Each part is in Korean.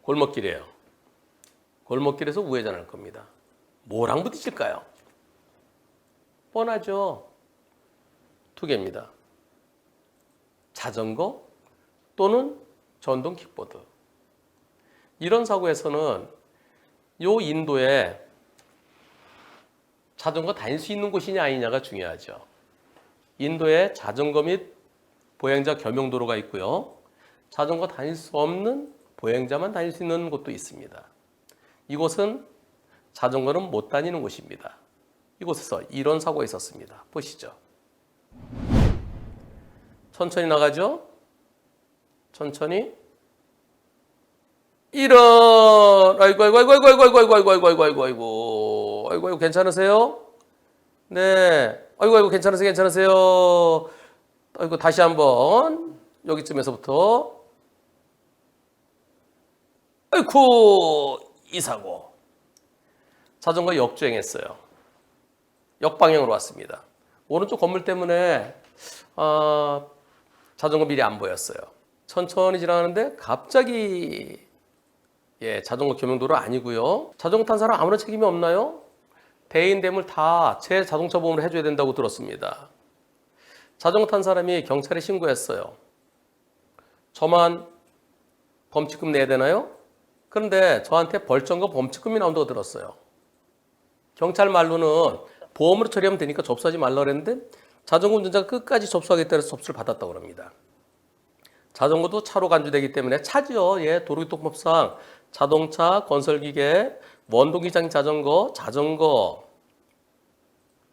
골목길이에요. 골목길에서 우회전할 겁니다. 뭐랑 부딪힐까요? 뻔하죠. 두 개입니다. 자전거 또는 전동 킥보드. 이런 사고에서는 요 인도에 자전거 다닐 수 있는 곳이냐 아니냐가 중요하죠. 인도에 자전거 및 보행자 겸용도로가 있고요. 자전거 다닐 수 없는 보행자만 다닐 수 있는 곳도 있습니다. 이곳은 자전거는 못 다니는 곳입니다. 이곳에서 이런 사고가 있었습니다. 보시죠. 천천히 나가죠. 천천히. 이런 아이고 괜찮으세요? 네. 아이고 괜찮으세요? 아이고 다시 한번 여기쯤에서부터 아이고 이 사고. 자전거 역주행했어요. 역방향으로 왔습니다. 오른쪽 건물 때문에 자전거 미리 안 보였어요. 천천히 지나가는데 갑자기 자전거 겸용도로 아니고요. 자전거 탄 사람 아무런 책임이 없나요? 대인 대물 다 제 자동차 보험을 해줘야 된다고 들었습니다. 자전거 탄 사람이 경찰에 신고했어요. 저만 범칙금 내야 되나요? 그런데 저한테 벌점과 범칙금이 나온다고 들었어요. 경찰 말로는 보험으로 처리하면 되니까 접수하지 말라 그랬는데 자전거 운전자가 끝까지 접수하겠다고 해서 접수를 받았다고 합니다. 자전거도 차로 간주되기 때문에 차죠. 도로교통법상 자동차, 건설기계, 원동기장 자전거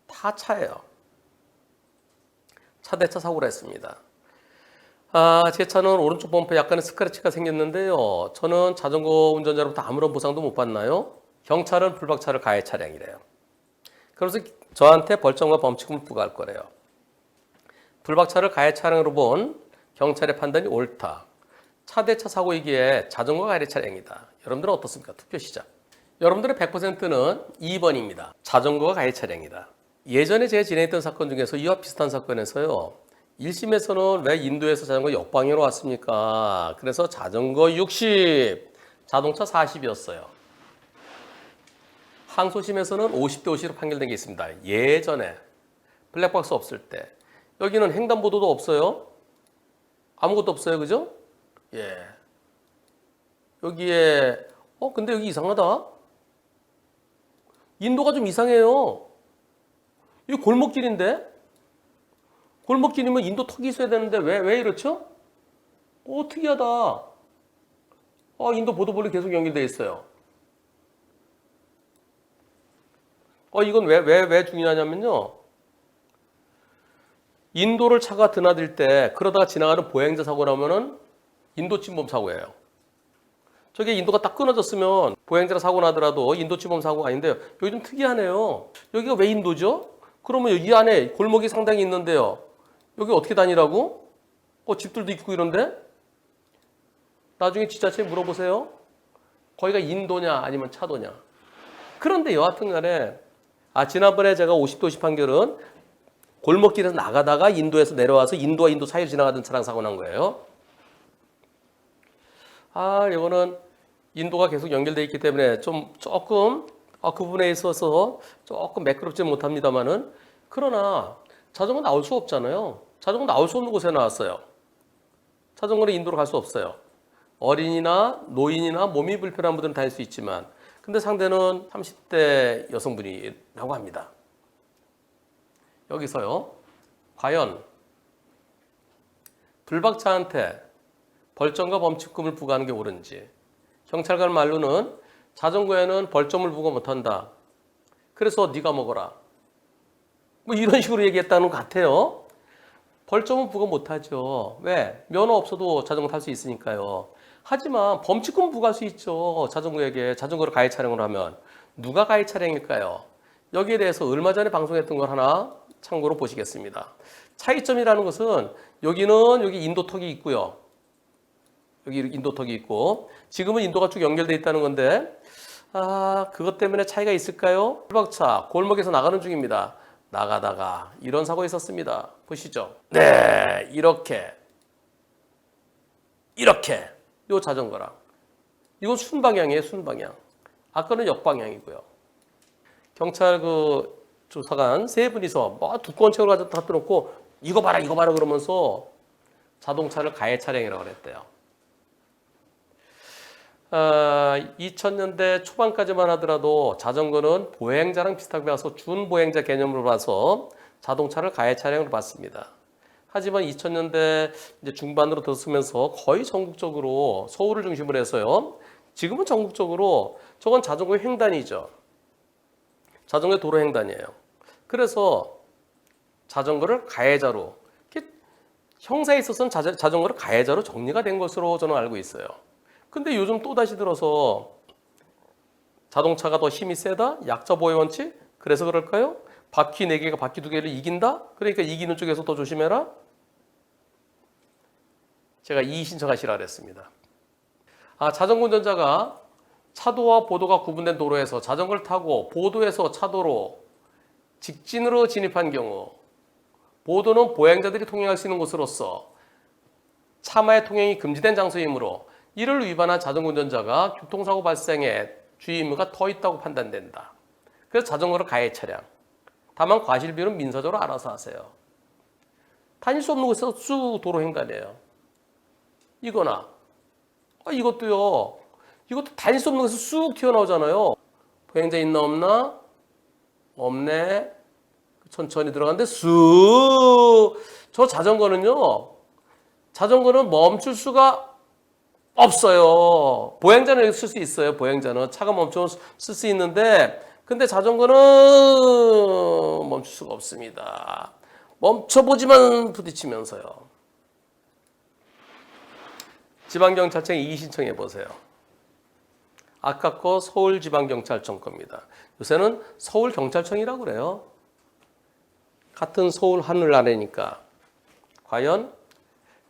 다 차예요. 차대차 사고를 했습니다. 제 차는 오른쪽 범퍼에 약간의 스크래치가 생겼는데요. 저는 자전거 운전자로부터 아무런 보상도 못 받나요? 경찰은 불박차를 가해 차량이래요. 그래서 저한테 벌점과 범칙금을 부과할 거래요. 불박차를 가해 차량으로 본 경찰의 판단이 옳다. 차대차 사고이기에 자전거 가해 차량이다. 여러분들은 어떻습니까? 투표 시작. 여러분들의 100%는 2번입니다. 자전거가 가해 차량이다. 예전에 제가 진행했던 사건 중에서 이와 비슷한 사건에서요. 1심에서는 왜 인도에서 자전거 역방향으로 왔습니까? 그래서 자전거 60, 자동차 40이었어요. 항소심에서는 50대 50으로 판결된 게 있습니다. 예전에 블랙박스 없을 때. 여기는 횡단보도도 없어요. 아무것도 없어요. 그죠? 여기에 근데 여기 이상하다. 인도가 좀 이상해요. 이거 골목길인데? 골목길이면 인도 턱이 있어야 되는데 왜 이렇죠? 특이하다. 인도 보도블록 계속 연결되어 있어요. 이건 왜 중요하냐면요. 인도를 차가 드나들 때 그러다가 지나가는 보행자 사고 나면은 인도 침범 사고예요. 저게 인도가 딱 끊어졌으면 보행자가 사고 나더라도 인도 침범 사고가 아닌데요. 여기 좀 특이하네요. 여기가 왜 인도죠? 그러면 여기 안에 골목이 상당히 있는데요. 여기 어떻게 다니라고? 집들도 있고 이런데? 나중에 지자체에 물어보세요. 거기가 인도냐 아니면 차도냐. 그런데 여하튼 간에 지난번에 제가 50대 50 판결은 골목길에서 나가다가 인도에서 내려와서 인도와 인도 사이를 지나가던 차량 사고 난 거예요. 이거는 인도가 계속 연결되어 있기 때문에 조금 그 부분에 있어서 조금 매끄럽지 못합니다만은 그러나 자전거 나올 수 없잖아요. 자전거 나올 수 없는 곳에 나왔어요. 자전거는 인도로 갈 수 없어요. 어린이나 노인이나 몸이 불편한 분들은 다닐 수 있지만 근데 상대는 30대 여성분이라고 합니다. 여기서요. 과연 불박차한테 벌점과 범칙금을 부과하는 게 옳은지. 경찰관 말로는 자전거에는 벌점을 부과 못한다. 그래서 네가 먹어라. 이런 식으로 얘기했다는 것 같아요. 벌점은 부과 못하죠. 왜? 면허 없어도 자전거 탈 수 있으니까요. 하지만 범칙금 부과할 수 있죠. 자전거에게 자전거를 가해 차량으로 하면. 누가 가해 차량일까요? 여기에 대해서 얼마 전에 방송했던 걸 하나 참고로 보시겠습니다. 차이점이라는 것은 여기 인도턱이 있고요. 여기 인도턱이 있고 지금은 인도가 쭉 연결되어 있다는 건데 그것 때문에 차이가 있을까요? 불박차 골목에서 나가는 중입니다. 나가다가 이런 사고가 있었습니다. 보시죠. 네, 이렇게 이렇게 요 자전거랑 이건 순방향이에요. 순방향. 아까는 역방향이고요. 경찰 그 조사관 세 분이서 뭐 두꺼운 책을 가지고 갖다 놓고 이거 봐라 이거 봐라 그러면서 자동차를 가해 차량이라고 그랬대요. 2000년대 초반까지만 하더라도 자전거는 보행자랑 비슷하게 봐서 준보행자 개념으로 봐서 자동차를 가해 차량으로 봤습니다. 하지만 2000년대 이제 중반으로 들어서면서 거의 전국적으로 서울을 중심으로 해서요. 지금은 전국적으로 저건 자전거 횡단이죠. 자전거 도로 횡단이에요. 그래서 자전거를 가해자로 형사에 있어서는 자전거를 가해자로 정리가 된 것으로 저는 알고 있어요. 근데 요즘 또 다시 들어서 자동차가 더 힘이 세다? 약자 보호 원칙? 그래서 그럴까요? 바퀴 4개가 바퀴 2개를 이긴다? 그러니까 이기는 쪽에서 더 조심해라? 제가 이의 신청하시라 그랬습니다. 자전거 운전자가 차도와 보도가 구분된 도로에서 자전거를 타고 보도에서 차도로 직진으로 진입한 경우 보도는 보행자들이 통행할 수 있는 곳으로서 차마의 통행이 금지된 장소이므로 이를 위반한 자전거 운전자가 교통사고 발생에 주의 의무가 더 있다고 판단된다. 그래서 자전거를 가해 차량. 다만 과실비율은 민사적으로 알아서 하세요. 다닐 수 없는 곳에서 쑥 도로 횡단이에요. 이거나 이것도 다닐 수 없는 곳에서 쑥 튀어나오잖아요. 보행자 있나 없나? 없네. 천천히 들어가는데 쑥. 저 자전거는 멈출 수가 없어요. 보행자는 여기 쓸 수 있어요. 보행자는 차가 멈추면 쓸 수 있는데 근데 자전거는 멈출 수가 없습니다. 멈춰보지만 부딪히면서요. 지방경찰청에 이의 신청해 보세요. 아까 거 서울지방경찰청 겁니다. 요새는 서울경찰청이라고 그래요. 같은 서울 하늘 아래니까. 과연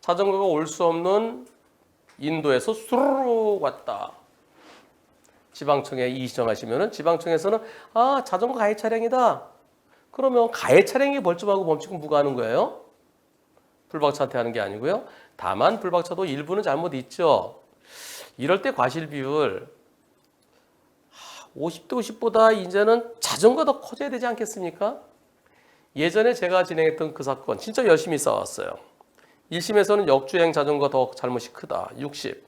자전거가 올 수 없는 인도에서 수르륵 왔다. 지방청에 이의 신청하시면은 지방청에서는 자전거 가해 차량이다. 그러면 가해 차량이 벌점하고 멈추고 누가 하는 거예요? 불박차한테 하는 게 아니고요. 다만 불박차도 일부는 잘못 있죠. 이럴 때 과실비율 50대 50보다 이제는 자전거 더 커져야 되지 않겠습니까? 예전에 제가 진행했던 그 사건 진짜 열심히 싸웠어요. 1심에서는 역주행 자전거 더 잘못이 크다. 60.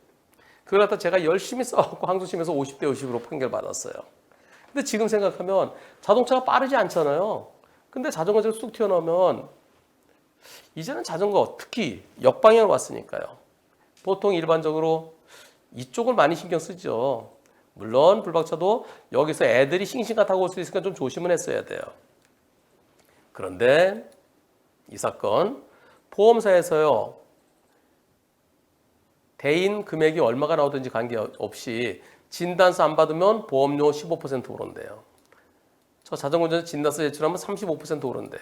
그걸 갖다 제가 열심히 싸웠고 항소심에서 50대 50으로 판결받았어요. 근데 지금 생각하면 자동차가 빠르지 않잖아요. 근데 자전거가 쑥 튀어나오면 이제는 자전거 특히 역방향으로 왔으니까요. 보통 일반적으로 이쪽을 많이 신경 쓰죠. 물론 불박차도 여기서 애들이 싱싱가 타고 올 수 있으니까 좀 조심은 했어야 돼요. 그런데 이 사건 보험사에서요. 대인 금액이 얼마가 나오든지 관계없이 진단서 안 받으면 보험료 15% 오른대요. 저 자전거 운전자 진단서 제출하면 35% 오른대요.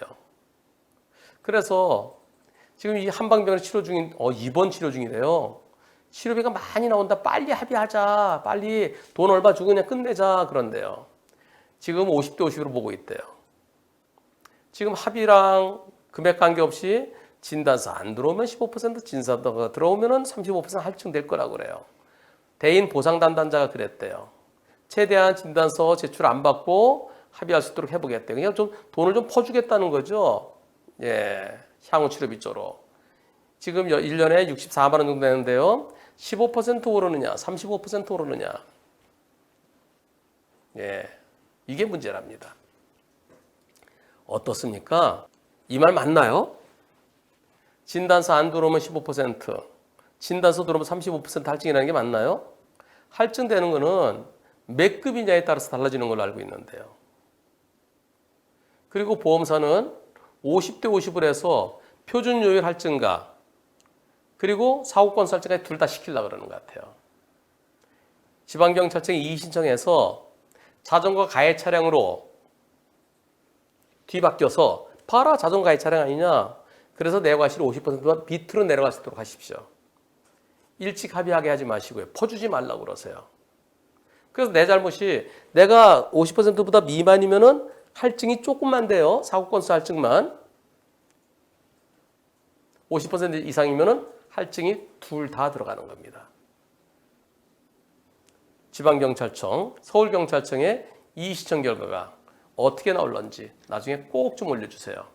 그래서 지금 이 한방병원에 치료 중인 입원 치료 중이래요. 치료비가 많이 나온다. 빨리 합의하자. 빨리 돈 얼마 주고 그냥 끝내자. 그런데요. 지금 50대 50으로 보고 있대요. 지금 합의랑 금액 관계없이 진단서 안 들어오면 15%, 진단서가 들어오면 35% 할증될 거라고 그래요. 대인 보상 담당자가 그랬대요. 최대한 진단서 제출 안 받고 합의할 수 있도록 해보겠대요. 그냥 좀 돈을 좀 퍼주겠다는 거죠. 예, 향후 치료비 쪽으로. 지금 1년에 64만 원 정도 되는데요. 15% 오르느냐, 35% 오르느냐. 예, 이게 문제랍니다. 어떻습니까? 이 말 맞나요? 진단서 안 들어오면 15%, 진단서 들어오면 35% 할증이라는 게 맞나요? 할증되는 거는 몇 급이냐에 따라서 달라지는 걸로 알고 있는데요. 그리고 보험사는 50대 50을 해서 표준요율 할증가 그리고 사고건수 할증까지 둘 다 시키려고 그러는 것 같아요. 지방경찰청에 이의 신청해서 자전거 가해 차량으로 뒤바뀌어서 봐라 자전거 가해 차량 아니냐. 그래서 내과실 50%만 비트로 내려갈 수 있도록 하십시오. 일찍 합의하게 하지 마시고요. 퍼주지 말라고 그러세요. 그래서 내 잘못이 내가 50%보다 미만이면은 할증이 조금만 돼요. 사고건수 할증만. 50% 이상이면은 할증이 둘 다 들어가는 겁니다. 지방경찰청, 서울경찰청의 이 시청 결과가 어떻게 나올런지 나중에 꼭 좀 올려주세요.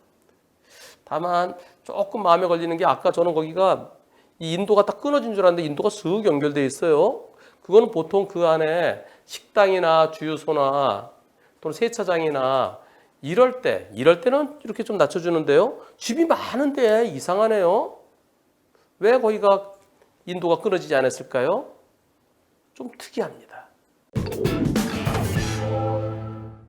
다만 조금 마음에 걸리는 게 아까 저는 거기가 이 인도가 딱 끊어진 줄 알았는데 인도가 쓱 연결돼 있어요. 그거는 보통 그 안에 식당이나 주유소나 또는 세차장이나 이럴 때는 이렇게 좀 낮춰주는데요. 집이 많은데 이상하네요. 왜 거기가 인도가 끊어지지 않았을까요? 좀 특이합니다.